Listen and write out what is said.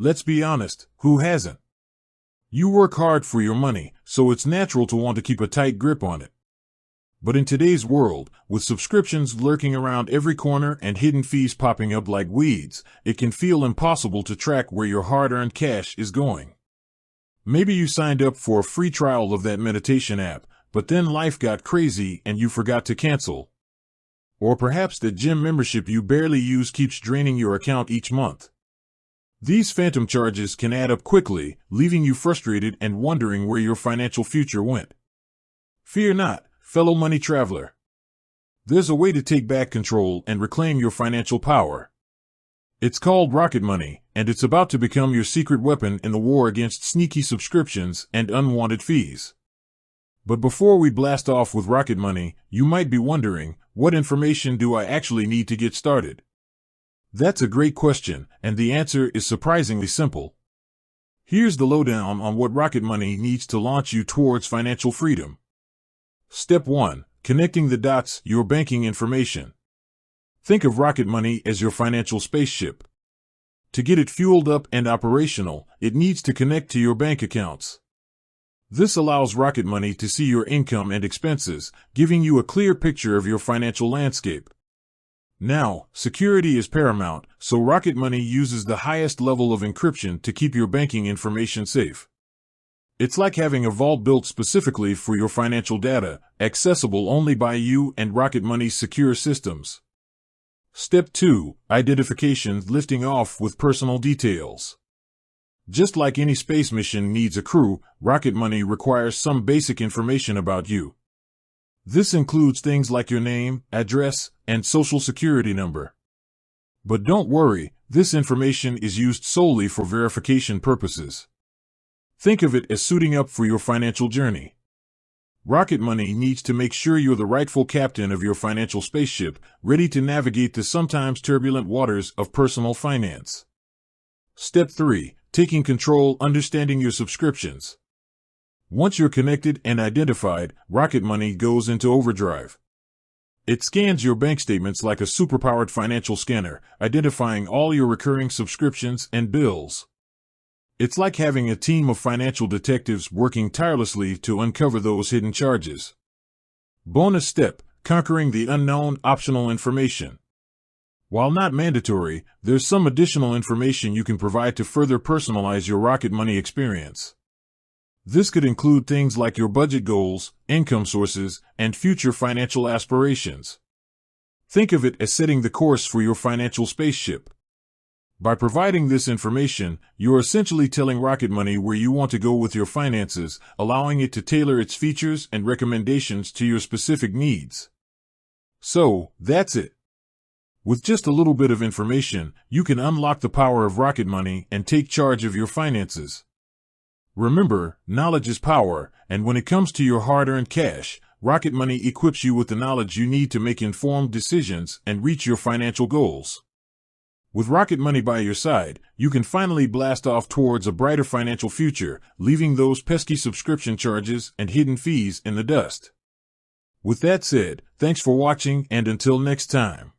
let's be honest, who hasn't? You work hard for your money, so it's natural to want to keep a tight grip on it. But in today's world, with subscriptions lurking around every corner and hidden fees popping up like weeds, it can feel impossible to track where your hard-earned cash is going. Maybe you signed up for a free trial of that meditation app, but then life got crazy and you forgot to cancel. Or perhaps that gym membership you barely use keeps draining your account each month. These phantom charges can add up quickly, leaving you frustrated and wondering where your financial future went. Fear not, fellow money traveler. There's a way to take back control and reclaim your financial power. It's called Rocket Money, and it's about to become your secret weapon in the war against sneaky subscriptions and unwanted fees. But before we blast off with Rocket Money, you might be wondering, what information do I actually need to get started? That's a great question, and the answer is surprisingly simple. Here's the lowdown on what Rocket Money needs to launch you towards financial freedom. Step 1. Connecting the dots, your banking information. Think of Rocket Money as your financial spaceship. To get it fueled up and operational, it needs to connect to your bank accounts. This allows Rocket Money to see your income and expenses, giving you a clear picture of your financial landscape. Now, security is paramount, so Rocket Money uses the highest level of encryption to keep your banking information safe. It's like having a vault built specifically for your financial data, accessible only by you and Rocket Money's secure systems. Step 2. Identification, lifting off with personal details. Just like any space mission needs a crew, Rocket Money requires some basic information about you. This includes things like your name, address, and social security number. But don't worry, this information is used solely for verification purposes. Think of it as suiting up for your financial journey. Rocket Money needs to make sure you're the rightful captain of your financial spaceship, ready to navigate the sometimes turbulent waters of personal finance. Step 3. Taking control, understanding your subscriptions. Once you're connected and identified, Rocket Money goes into overdrive. It scans your bank statements like a superpowered financial scanner, identifying all your recurring subscriptions and bills. It's like having a team of financial detectives working tirelessly to uncover those hidden charges. Bonus step, conquering the unknown, optional information. While not mandatory, there's some additional information you can provide to further personalize your Rocket Money experience. This could include things like your budget goals, income sources, and future financial aspirations. Think of it as setting the course for your financial spaceship. By providing this information, you're essentially telling Rocket Money where you want to go with your finances, allowing it to tailor its features and recommendations to your specific needs. So, that's it. With just a little bit of information, you can unlock the power of Rocket Money and take charge of your finances. Remember, knowledge is power, and when it comes to your hard-earned cash, Rocket Money equips you with the knowledge you need to make informed decisions and reach your financial goals. With Rocket Money by your side, you can finally blast off towards a brighter financial future, leaving those pesky subscription charges and hidden fees in the dust. With that said, thanks for watching, and until next time.